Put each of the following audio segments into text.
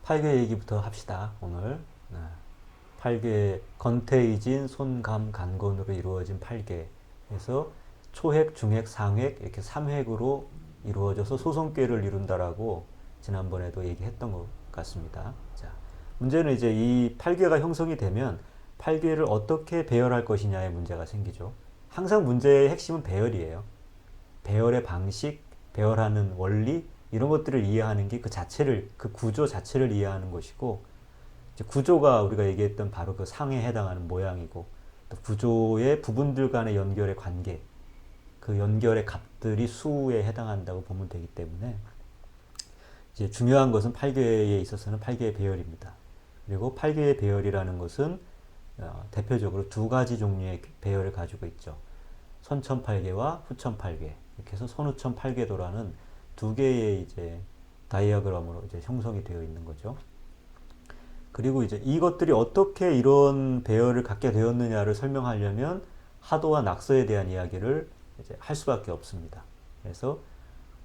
팔괘 얘기부터 합시다. 오늘. 네. 팔괘 건태이진 손감 간건으로 이루어진 팔괘에서 초획, 중획, 상획 이렇게 3획으로 이루어져서 소송죄를 이룬다라고 지난번에도 얘기했던 것 같습니다. 자, 문제는 이제 이 팔괘가 형성이 되면 팔괘를 어떻게 배열할 것이냐의 문제가 생기죠. 항상 문제의 핵심은 배열이에요. 배열의 방식, 배열하는 원리 이런 것들을 이해하는 게 그 자체를 그 구조 자체를 이해하는 것이고 이제 구조가 우리가 얘기했던 바로 그 상에 해당하는 모양이고 또 구조의 부분들 간의 연결의 관계 그 연결의 값들이 수에 해당한다고 보면 되기 때문에 이제 중요한 것은 팔괘에 있어서는 팔괘의 배열입니다. 그리고 팔괘의 배열이라는 것은 대표적으로 두 가지 종류의 배열을 가지고 있죠. 선천팔괘와 후천팔괘 이렇게 해서 선후천팔괘도라는 두 개의 이제 다이어그램으로 이제 형성이 되어 있는 거죠. 그리고 이제 이것들이 어떻게 이런 배열을 갖게 되었느냐를 설명하려면 하도와 낙서에 대한 이야기를 이제 할 수밖에 없습니다. 그래서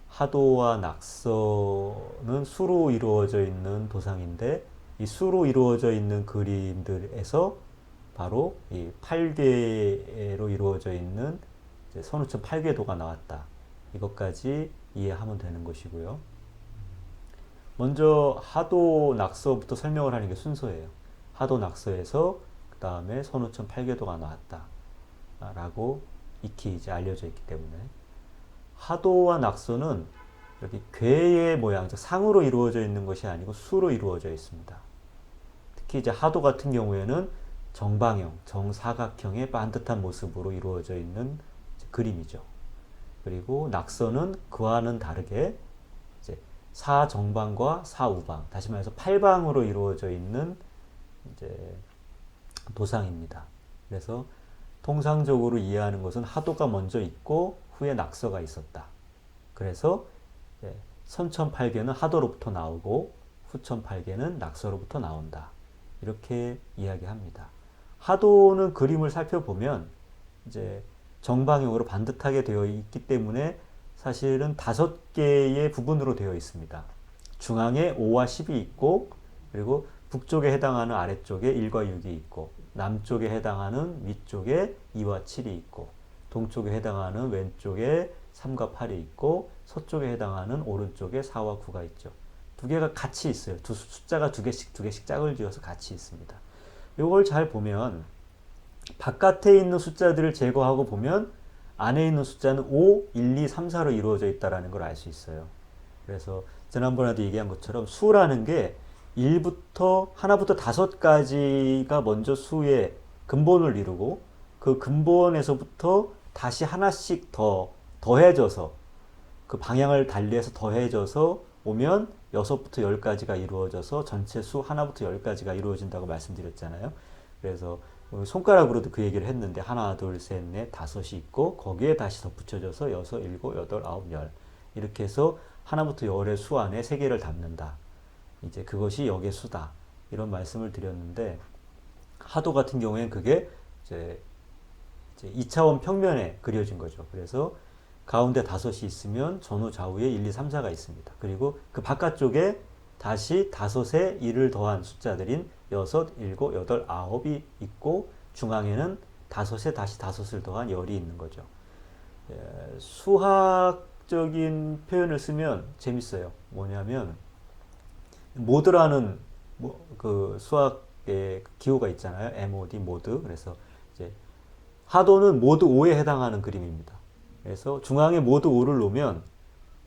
하도와 낙서는 수로 이루어져 있는 도상인데 이 수로 이루어져 있는 그림들에서 바로 이 팔괘로 이루어져 있는 선우천 팔괘도가 나왔다. 이것까지 이해하면 되는 것이고요. 먼저 하도 낙서부터 설명을 하는 게 순서예요. 하도 낙서에서 그 다음에 선우천 팔괘도가 나왔다. 라고 익히 이제 알려져 있기 때문에 하도와 낙서는 여기 괴의 모양, 즉 상으로 이루어져 있는 것이 아니고 수로 이루어져 있습니다. 특히 이제 하도 같은 경우에는 정방형, 정사각형의 반듯한 모습으로 이루어져 있는 그림이죠. 그리고 낙서는 그와는 다르게 이제 사정방과 사우방, 다시 말해서 팔방으로 이루어져 있는 이제 도상입니다. 그래서 통상적으로 이해하는 것은 하도가 먼저 있고 후에 낙서가 있었다. 그래서 선천팔괘는 하도로부터 나오고 후천팔괘는 낙서로부터 나온다. 이렇게 이야기합니다. 하도는 그림을 살펴보면 이제 정방형으로 반듯하게 되어 있기 때문에 사실은 5개의 부분으로 되어 있습니다. 중앙에 5와 10이 있고 그리고 북쪽에 해당하는 아래쪽에 1과 6이 있고 남쪽에 해당하는 위쪽에 2와 7이 있고 동쪽에 해당하는 왼쪽에 3과 8이 있고 서쪽에 해당하는 오른쪽에 4와 9가 있죠. 두 개가 같이 있어요. 숫자가 두 개씩 짝을 지어서 같이 있습니다. 이걸 잘 보면 바깥에 있는 숫자들을 제거하고 보면 안에 있는 숫자는 5, 1, 2, 3, 4로 이루어져 있다는 걸 알 수 있어요. 그래서 지난번에도 얘기한 것처럼 수라는 게 1부터 하나부터 5까지가 먼저 수의 근본을 이루고 그 근본에서부터 다시 하나씩 더해져서 그 방향을 달리해서 더해져서 오면 6부터 10까지가 이루어져서 전체 수 하나부터 10까지가 이루어진다고 말씀드렸잖아요. 그래서 손가락으로도 그 얘기를 했는데 하나, 둘, 셋, 넷, 다섯이 있고 거기에 다시 덧붙여져서 6, 7, 8, 9, 10 이렇게 해서 하나부터 열의 수 안에 3개를 담는다. 이제 그것이 역의 수다. 이런 말씀을 드렸는데 하도 같은 경우에는 그게 이제 2차원 평면에 그려진 거죠. 그래서 가운데 5이 있으면 전후 좌우에 1, 2, 3, 4가 있습니다. 그리고 그 바깥쪽에 다시 5에 1을 더한 숫자들인 6, 7, 8, 9이 있고 중앙에는 5에 다시 5을 더한 10이 있는 거죠. 수학적인 표현을 쓰면 재밌어요. 뭐냐면 모드라는 그 수학의 기호가 있잖아요. MOD 모드. 그래서 이제 하도는 모드 5에 해당하는 그림입니다. 그래서 중앙에 모드 5를 놓으면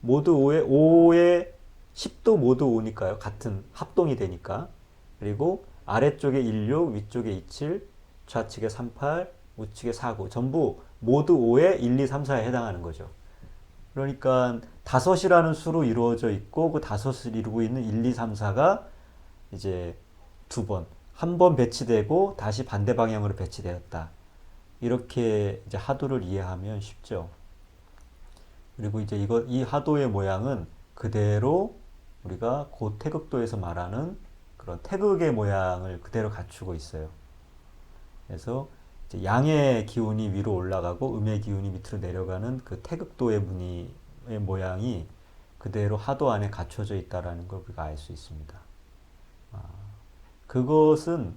모드 5에 10도 모드 5니까요. 같은 합동이 되니까. 그리고 아래쪽에 16, 위쪽에 27, 좌측에 38, 우측에 49 전부 모드 5에 1, 2, 3, 4에 해당하는 거죠. 그러니까 5이라는 수로 이루어져 있고 그 5을 이루고 있는 1, 2, 3, 4가 이제 한 번 배치되고 다시 반대 방향으로 배치되었다. 이렇게 이제 하도를 이해하면 쉽죠. 그리고 이제 이 하도의 모양은 그대로 우리가 고 태극도에서 말하는 그런 태극의 모양을 그대로 갖추고 있어요. 그래서 이제 양의 기운이 위로 올라가고 음의 기운이 밑으로 내려가는 그 태극도의 무늬의 모양이 그대로 하도 안에 갖춰져 있다는 걸 우리가 알 수 있습니다. 그것은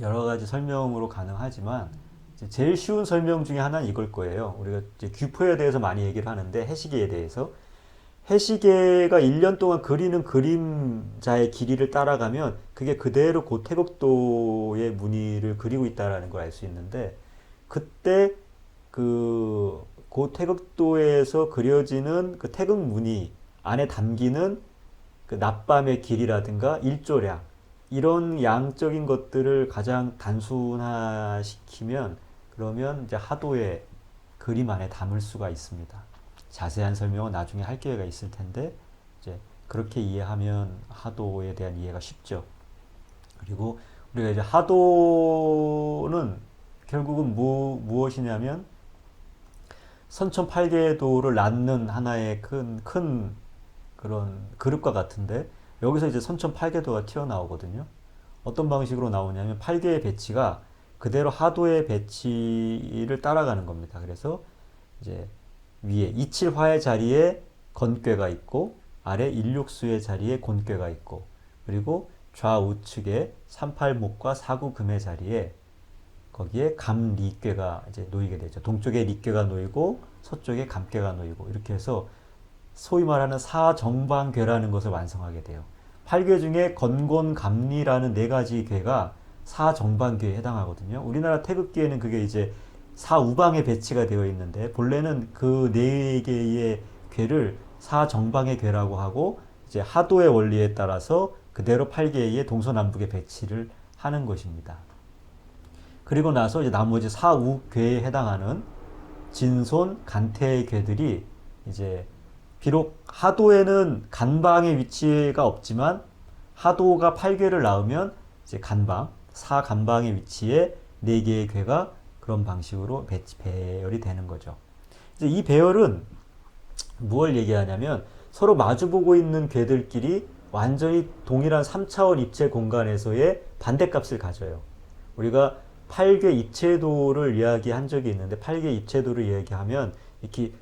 여러 가지 설명으로 가능하지만 이제 제일 쉬운 설명 중에 하나는 이걸 거예요. 우리가 이제 규포에 대해서 많이 얘기를 하는데 해시계에 대해서 해시계가 1년 동안 그리는 그림자의 길이를 따라가면 그게 그대로 고태극도의 무늬를 그리고 있다라는 걸 알 수 있는데 그때 그 고태극도에서 그려지는 그 태극 무늬 안에 담기는 그 낮밤의 길이라든가 일조량 이런 양적인 것들을 가장 단순화시키면 그러면 이제 하도의 그림 안에 담을 수가 있습니다. 자세한 설명은 나중에 할 기회가 있을 텐데 이제 그렇게 이해하면 하도에 대한 이해가 쉽죠. 그리고 우리가 이제 하도는 결국은 무엇이냐면 선천팔계도를 낳는 하나의 큰 그런 그릇과 같은데 여기서 이제 선천팔계도가 튀어나오거든요. 어떤 방식으로 나오냐면 팔계의 배치가 그대로 하도의 배치를 따라가는 겁니다. 그래서 이제 위에 이칠화의 자리에 건괴가 있고 아래 일육수의 자리에 곤괴가 있고 그리고 좌우측에 삼팔목과 사구금의 자리에 거기에 감리괴가 이제 놓이게 되죠. 동쪽에 리괴가 놓이고 서쪽에 감괴가 놓이고 이렇게 해서 소위 말하는 사정방괴라는 것을 완성하게 돼요. 8괴 중에 건곤감리라는 네 가지 괴가 사정방괴에 해당하거든요. 우리나라 태극기에는 그게 이제 사우방에 배치가 되어 있는데 본래는 그 네 개의 괴를 사정방의 괴라고 하고 이제 하도의 원리에 따라서 그대로 8개의 동서남북에 배치를 하는 것입니다. 그리고 나서 이제 나머지 사우괴에 해당하는 진손, 간태의 괴들이 이제 비록 하도에는 간방의 위치가 없지만 하도가 8괴를 낳으면 이제 간방, 사간방의 위치에 4개의 괴가 그런 방식으로 배열이 되는 거죠. 이제 이 배열은 무엇을 얘기하냐면 서로 마주보고 있는 괴들끼리 완전히 동일한 3차원 입체 공간에서의 반대값을 가져요. 우리가 8개 입체도를 이야기한 적이 있는데 8개 입체도를 이야기하면 이렇게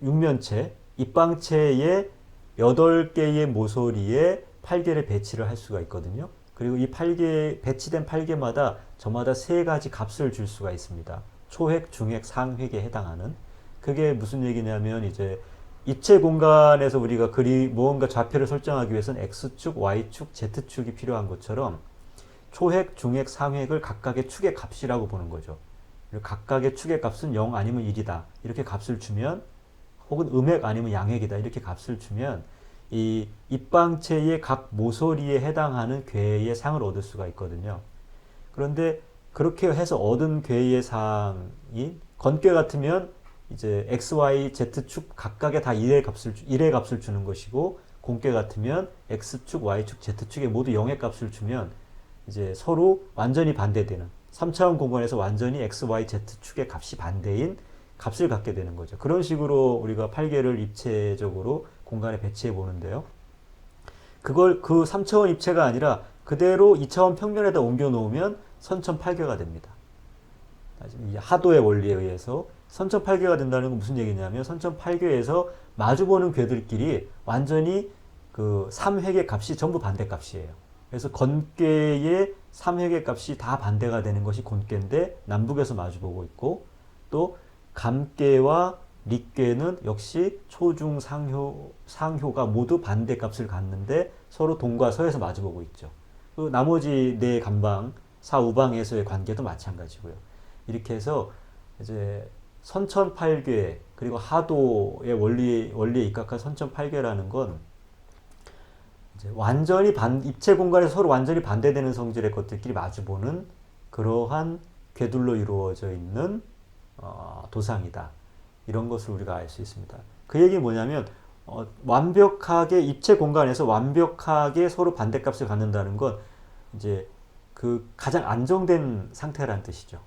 육면체, 입방체의 8개의 모서리에 8개를 배치를 할 수가 있거든요. 그리고 이 8개, 배치된 8개마다 저마다 3가지 값을 줄 수가 있습니다. 초획, 중획, 상획에 해당하는. 그게 무슨 얘기냐면 이제 입체 공간에서 우리가 무언가 좌표를 설정하기 위해서는 X축, Y축, Z축이 필요한 것처럼 초획, 중획, 상획을 각각의 축의 값이라고 보는 거죠. 각각의 축의 값은 0 아니면 1이다. 이렇게 값을 주면 혹은 음획 아니면 양획이다. 이렇게 값을 주면 이 입방체의 각 모서리에 해당하는 괴의 상을 얻을 수가 있거든요. 그런데 그렇게 해서 얻은 괴의 상이 건괴 같으면 이제 x, y, z축 각각에 다 1의 값을 주는 것이고 공괴 같으면 x축, y축, z축에 모두 0의 값을 주면 이제 서로 완전히 반대되는 3차원 공간에서 완전히 x, y, z축의 값이 반대인 값을 갖게 되는 거죠. 그런 식으로 우리가 8개를 입체적으로 공간에 배치해 보는데요. 그걸 그 3차원 입체가 아니라 그대로 2차원 평면에다 옮겨 놓으면 선천8개가 됩니다. 하도의 원리에 의해서 선천8개가 된다는 건 무슨 얘기냐면 선천8개에서 마주보는 궤들끼리 완전히 그 3회계 값이 전부 반대 값이에요. 그래서 건괴의 3회계 값이 다 반대가 되는 것이 곤괴인데 남북에서 마주보고 있고 또 감괴와 리괴는 역시 초중 상효가 모두 반대값을 갖는데 서로 동과 서에서 마주보고 있죠. 그 나머지 네 간방 사우방에서의 관계도 마찬가지고요. 이렇게 해서 이제 선천팔괴 그리고 하도의 원리에 입각한 선천팔괴라는 건 이제 완전히 입체 공간에서 서로 완전히 반대되는 성질의 것들끼리 마주보는 그러한 궤들로 이루어져 있는 도상이다. 이런 것을 우리가 알 수 있습니다. 그 얘기는 뭐냐면 완벽하게 입체 공간에서 완벽하게 서로 반대값을 갖는다는 건 이제 그 가장 안정된 상태라는 뜻이죠.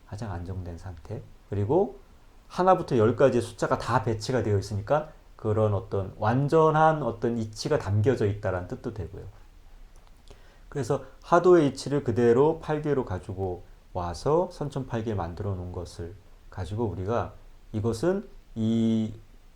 가장 안정된 상태. 그리고 하나부터 10까지의 숫자가 다 배치가 되어 있으니까 그런 어떤 완전한 어떤 이치가 담겨져 있다는 뜻도 되고요. 그래서 하도의 이치를 그대로 8개로 가지고 와서 선천8개 만들어 놓은 것을 가지고 우리가 이것은 이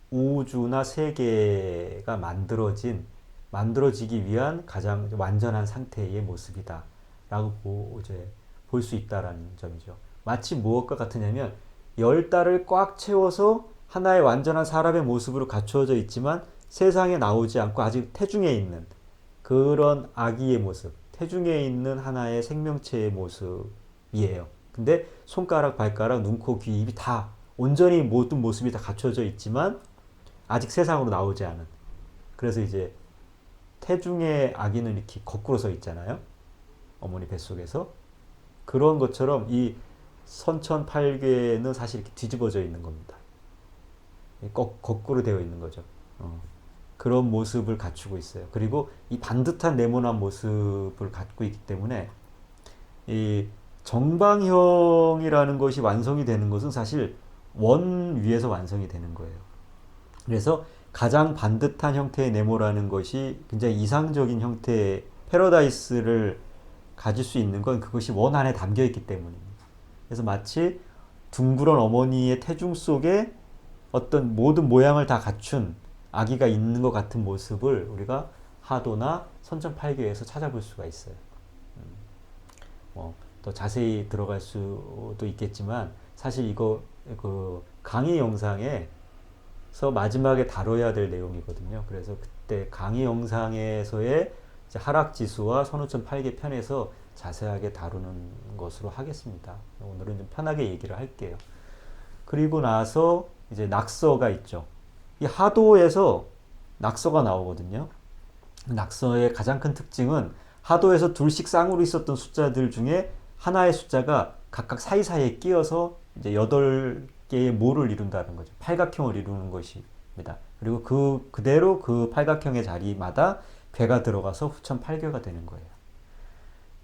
우주나 세계가 만들어진 만들어지기 위한 가장 완전한 상태의 모습이다 라고 이제 볼 수 있다라는 점이죠. 마치 무엇과 같으냐면 10달을 꽉 채워서 하나의 완전한 사람의 모습으로 갖추어져 있지만 세상에 나오지 않고 아직 태중에 있는 그런 아기의 모습, 태중에 있는 하나의 생명체의 모습이에요. 근데 손가락, 발가락, 눈, 코, 귀, 입이 다 온전히 모든 모습이 다 갖춰져 있지만 아직 세상으로 나오지 않은. 그래서 이제 태중의 아기는 이렇게 거꾸로 서 있잖아요. 어머니 뱃속에서. 그런 것처럼 이 선천팔계는 사실 이렇게 뒤집어져 있는 겁니다. 거꾸로 되어 있는 거죠. 그런 모습을 갖추고 있어요. 그리고 이 반듯한 네모난 모습을 갖고 있기 때문에 이 정방형이라는 것이 완성이 되는 것은 사실 원 위에서 완성이 되는 거예요. 그래서 가장 반듯한 형태의 네모라는 것이 굉장히 이상적인 형태의 패러다이스를 가질 수 있는 건 그것이 원 안에 담겨 있기 때문입니다. 그래서 마치 둥그런 어머니의 태중 속에 어떤 모든 모양을 다 갖춘 아기가 있는 것 같은 모습을 우리가 하도나 선천팔계에서 찾아볼 수가 있어요. 더 자세히 들어갈 수도 있겠지만 사실 이거 그 강의 영상에서 마지막에 다뤄야 될 내용이거든요. 그래서 그때 강의 영상에서의 이제 하락지수와 선우천 팔계 편에서 자세하게 다루는 것으로 하겠습니다. 오늘은 좀 편하게 얘기를 할게요. 그리고 나서 이제 낙서가 있죠. 이 하도에서 낙서가 나오거든요. 낙서의 가장 큰 특징은 하도에서 둘씩 쌍으로 있었던 숫자들 중에 하나의 숫자가 각각 사이사이에 끼어서 이제 8개의 모를 이룬다는 거죠. 팔각형을 이루는 것입니다. 그리고 그대로 그 팔각형의 자리마다 괴가 들어가서 후천팔괴가 되는 거예요.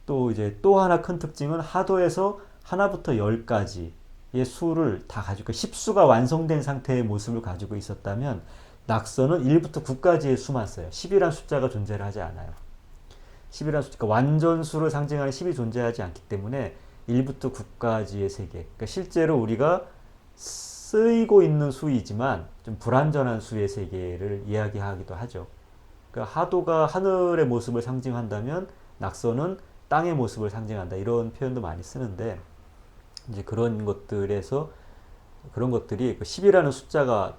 또 이제 또 하나 큰 특징은 하도에서 하나부터 10까지의 수를 다 가지고 10수가 완성된 상태의 모습을 가지고 있었다면 낙서는 1부터 9까지의 수만 써요. 10이란 숫자가 존재를 하지 않아요. 10이란 숫자가 완전수를 상징하는 10이 존재하지 않기 때문에 1부터 9까지의 세계. 그러니까 실제로 우리가 쓰이고 있는 수이지만 좀 불완전한 수의 세계를 이야기하기도 하죠. 그러니까 하도가 하늘의 모습을 상징한다면 낙서는 땅의 모습을 상징한다. 이런 표현도 많이 쓰는데 이제 그런 것들에서 그런 것들이 10이라는 숫자가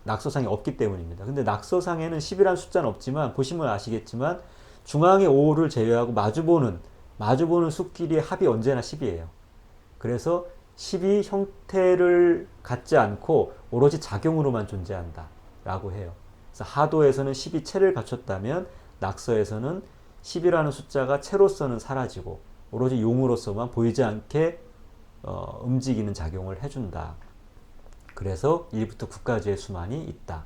낙서상에 없기 때문입니다. 근데 낙서상에는 10이라는 숫자는 없지만 보시면 아시겠지만 중앙의 5를 제외하고 마주보는 수끼리의 합이 언제나 10이에요. 그래서 10이 형태를 갖지 않고 오로지 작용으로만 존재한다 라고 해요. 그래서 하도에서는 10이 체를 갖췄다면 낙서에서는 10이라는 숫자가 체로서는 사라지고 오로지 용으로서만 보이지 않게 움직이는 작용을 해준다. 그래서 1부터 9까지의 수만이 있다.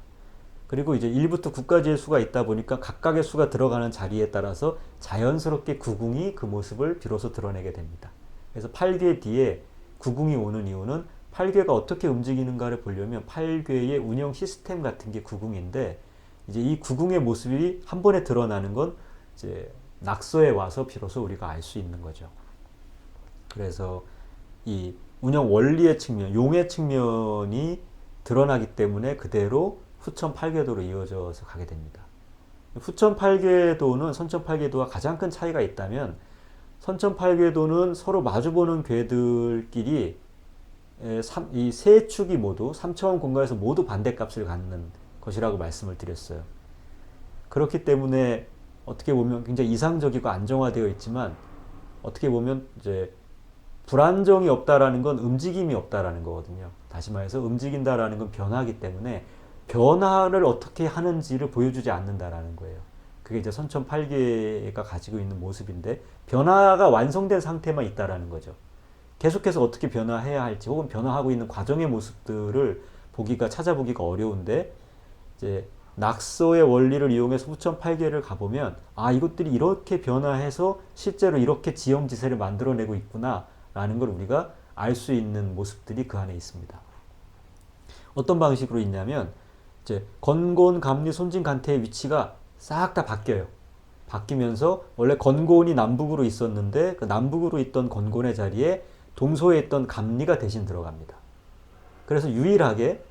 그리고 이제 1부터 9까지의 수가 있다 보니까 각각의 수가 들어가는 자리에 따라서 자연스럽게 구궁이 그 모습을 비로소 드러내게 됩니다. 그래서 8개 뒤에 구궁이 오는 이유는 8괴가 어떻게 움직이는가를 보려면 8괴의 운영 시스템 같은 게 구궁인데 이제 이 구궁의 모습이 한 번에 드러나는 건 이제 낙서에 와서 비로소 우리가 알 수 있는 거죠. 그래서 이 운영 원리의 측면, 용의 측면이 드러나기 때문에 그대로 후천팔궤도로 이어져서 가게 됩니다. 후천팔궤도는 선천팔궤도와 가장 큰 차이가 있다면 선천팔궤도는 서로 마주보는 궤들끼리 이 세 축이 모두 3차원 공간에서 모두 반대값을 갖는 것이라고 말씀을 드렸어요. 그렇기 때문에 어떻게 보면 굉장히 이상적이고 안정화되어 있지만 어떻게 보면 이제 불안정이 없다라는 건 움직임이 없다라는 거거든요. 다시 말해서 움직인다라는 건 변화이기 때문에 변화를 어떻게 하는지를 보여주지 않는다라는 거예요. 그게 이제 선천팔계가 가지고 있는 모습인데 변화가 완성된 상태만 있다라는 거죠. 계속해서 어떻게 변화해야 할지 혹은 변화하고 있는 과정의 모습들을 찾아보기가 어려운데 이제 낙서의 원리를 이용해서 후천팔계를 가보면 아 이것들이 이렇게 변화해서 실제로 이렇게 지형지세를 만들어내고 있구나 라는 걸 우리가 알 수 있는 모습들이 그 안에 있습니다. 어떤 방식으로 있냐면 이제 건곤, 감리, 손진, 간태의 위치가 싹 다 바뀌어요. 바뀌면서 원래 건곤이 남북으로 있었는데 그 남북으로 있던 건곤의 자리에 동서에 있던 감리가 대신 들어갑니다. 그래서 유일하게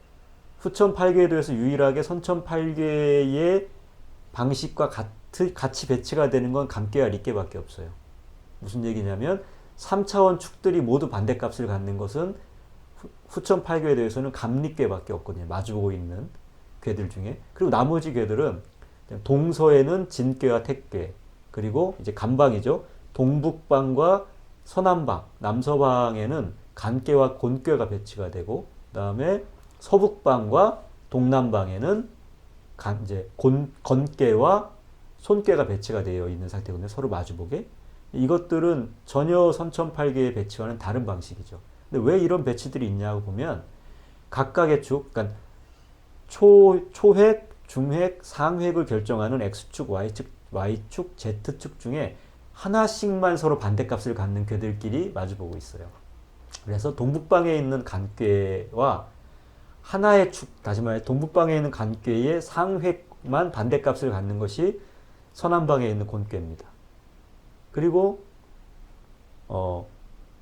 후천팔궤도에서 유일하게 선천팔궤의 방식과 같이 배치가 되는 건 감개와 릿개밖에 없어요. 무슨 얘기냐면 3차원 축들이 모두 반대값을 갖는 것은 후천 8궤에 대해서는 감릿궤밖에 없거든요. 마주보고 있는 궤들 중에. 그리고 나머지 궤들은 동서에는 진궤와 택궤, 그리고 이제 간방이죠. 동북방과 서남방, 남서방에는 간궤와 곤궤가 배치가 되고, 그다음에 서북방과 동남방에는 이제 건궤와 손궤가 배치가 되어 있는 상태거든요. 서로 마주보게. 이것들은 전혀 선천팔계의 배치와는 다른 방식이죠. 근데 왜 이런 배치들이 있냐고 보면 각각의 축, 그러니까 초획, 중획, 상획을 결정하는 X축, Y축, Z축 중에 하나씩만 서로 반대값을 갖는 궤들끼리 마주보고 있어요. 그래서 동북방에 있는 간궤와 하나의 축, 다시 말해 동북방에 있는 간궤의 상획만 반대값을 갖는 것이 서남방에 있는 곤궤입니다. 그리고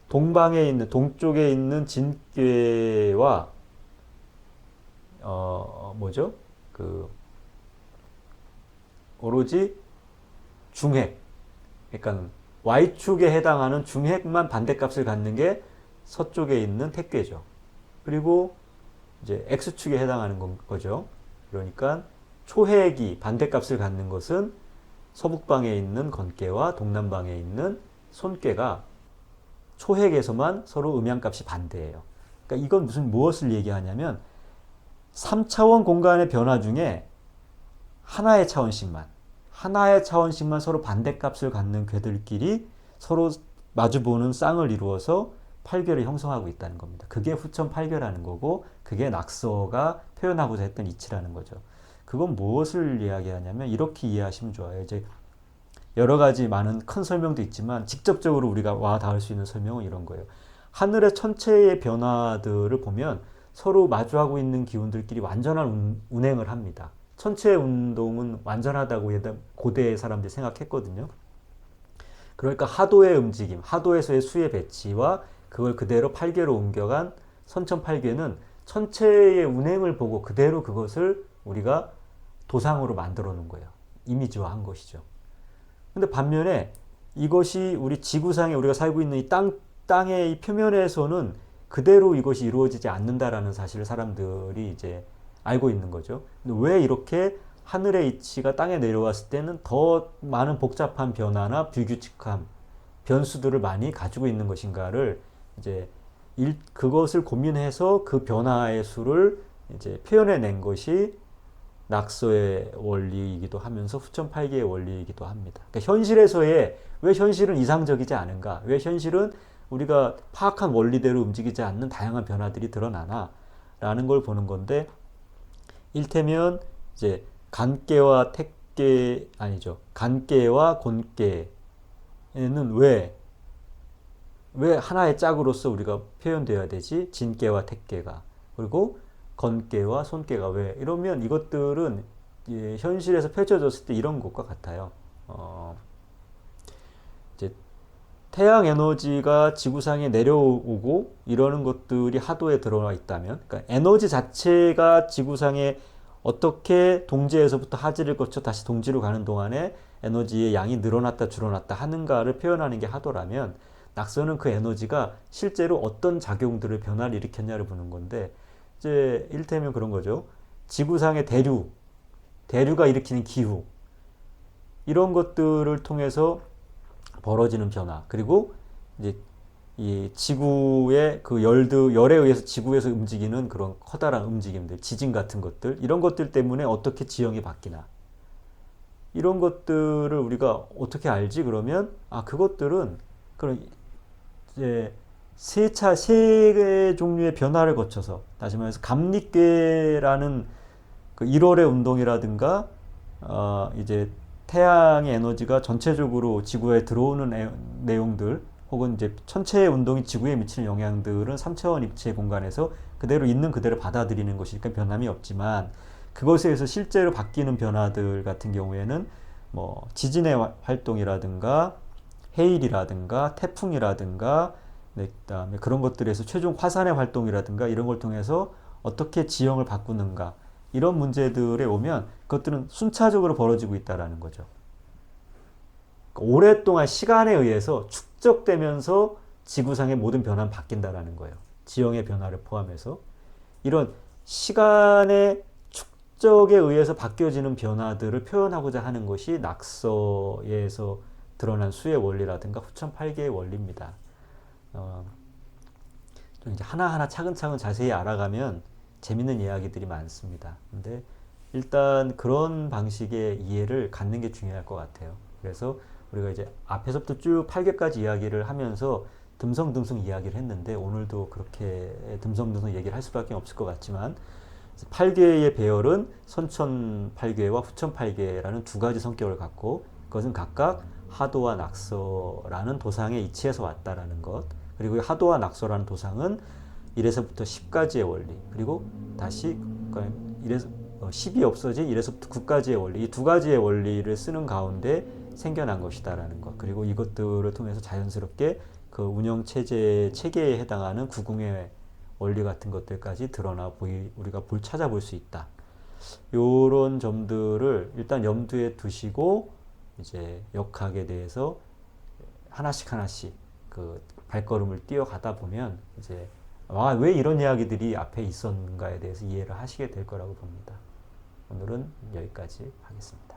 동쪽에 있는 진궤와 뭐죠? 오로지 중획, 그러니까 Y축에 해당하는 중획만 반대값을 갖는 게 서쪽에 있는 택궤죠. 그리고 이제 X축에 해당하는 거죠. 그러니까 초획이 반대값을 갖는 것은 서북방에 있는 건궤와 동남방에 있는 손궤가 초획에서만 서로 음양값이 반대예요. 그러니까 이건 무엇을 얘기하냐면 3차원 공간의 변화 중에 하나의 차원씩만 서로 반대값을 갖는 궤들끼리 서로 마주보는 쌍을 이루어서 8궤를 형성하고 있다는 겁니다. 그게 후천 8궤라는 거고, 그게 낙서가 표현하고자 했던 이치라는 거죠. 그건 무엇을 이야기하냐면 이렇게 이해하시면 좋아요. 이제 여러 가지 많은 큰 설명도 있지만 직접적으로 우리가 와 닿을 수 있는 설명은 이런 거예요. 하늘의 천체의 변화들을 보면 서로 마주하고 있는 기운들끼리 완전한 운행을 합니다. 천체의 운동은 완전하다고 고대 사람들이 생각했거든요. 그러니까 하도의 움직임, 하도에서의 수의 배치와 그걸 그대로 8궤로 옮겨간 선천 8궤는 천체의 운행을 보고 그대로 그것을 우리가 도상으로 만들어 놓은 거예요. 이미지화한 것이죠. 근데 반면에 이것이 우리 지구상에 우리가 살고 있는 이 땅의 이 표면에서는 그대로 이것이 이루어지지 않는다라는 사실을 사람들이 이제 알고 있는 거죠. 근데 왜 이렇게 하늘의 이치가 땅에 내려왔을 때는 더 많은 복잡한 변화나 불규칙함, 변수들을 많이 가지고 있는 것인가를 이제 그것을 고민해서 그 변화의 수를 이제 표현해낸 것이 낙서의 원리이기도 하면서 후천 8계의 원리이기도 합니다. 그러니까 현실에서의 왜 현실은 이상적이지 않은가? 왜 현실은 우리가 파악한 원리대로 움직이지 않는 다양한 변화들이 드러나나? 라는 걸 보는 건데, 일테면 이제 간계와 택계 아니죠. 간계와 곤계는 왜 하나의 짝으로서 우리가 표현되어야 되지? 진계와 택계가. 그리고 건계와 손계가 왜? 이러면 이것들은 현실에서 펼쳐졌을 때 이런 것과 같아요. 이제 태양 에너지가 지구상에 내려오고 이러는 것들이 하도에 들어와 있다면, 그러니까 에너지 자체가 지구상에 어떻게 동지에서부터 하지를 거쳐 다시 동지로 가는 동안에 에너지의 양이 늘어났다 줄어났다 하는가를 표현하는 게 하도라면, 낙서는 그 에너지가 실제로 어떤 작용들을 변화를 일으켰냐를 보는 건데, 이제 이를테면 그런 거죠. 지구상의 대류가 일으키는 기후, 이런 것들을 통해서 벌어지는 변화, 그리고 이제 이 지구의 그 열에 의해서 지구에서 움직이는 그런 커다란 움직임들, 지진 같은 것들, 이런 것들 때문에 어떻게 지형이 바뀌나, 이런 것들을 우리가 어떻게 알지? 그러면 그것들은 그런 이제 세 개의 종류의 변화를 거쳐서, 다시 말해서 감릿궤라는 그 1월의 운동이라든가 이제 태양의 에너지가 전체적으로 지구에 들어오는 내용들, 혹은 이제 천체의 운동이 지구에 미치는 영향들은 3차원 입체 공간에서 그대로 있는 그대로 받아들이는 것이니까 변함이 없지만, 그것에 의해서 실제로 바뀌는 변화들 같은 경우에는 뭐 지진의 활동이라든가 해일이라든가 태풍이라든가, 그다음에 그런 것들에서 최종 화산의 활동이라든가 이런 걸 통해서 어떻게 지형을 바꾸는가, 이런 문제들에 오면 그것들은 순차적으로 벌어지고 있다라는 거죠. 오랫동안 시간에 의해서 축적되면서 지구상의 모든 변화는 바뀐다라는 거예요. 지형의 변화를 포함해서. 이런 시간의 축적에 의해서 바뀌어지는 변화들을 표현하고자 하는 것이 낙서에서 드러난 수의 원리라든가 후천 8개의 원리입니다. 좀 이제 하나하나 차근차근 자세히 알아가면 재밌는 이야기들이 많습니다. 근데 일단 그런 방식의 이해를 갖는 게 중요할 것 같아요. 그래서 우리가 이제 앞에서부터 쭉 8개까지 이야기를 하면서 듬성듬성 이야기를 했는데 오늘도 그렇게 듬성듬성 얘기를 할 수밖에 없을 것 같지만 8개의 배열은 선천 8개와 후천 8개라는 두 가지 성격을 갖고 그것은 각각 하도와 낙서라는 도상에 이치해서 왔다라는 것, 그리고 하도와 낙서라는 도상은 1에서부터 10까지의 원리, 그리고 다시 10이 없어진 1에서부터 9까지의 원리, 이 두 가지의 원리를 쓰는 가운데 생겨난 것이다라는 것, 그리고 이것들을 통해서 자연스럽게 그 운영 체계에 해당하는 구궁의 원리 같은 것들까지 드러나 우리가 찾아볼 수 있다. 요런 점들을 일단 염두에 두시고 이제 역학에 대해서 하나씩 하나씩 그 발걸음을 뛰어가다 보면 이제 왜 이런 이야기들이 앞에 있었는가에 대해서 이해를 하시게 될 거라고 봅니다. 오늘은 여기까지 하겠습니다.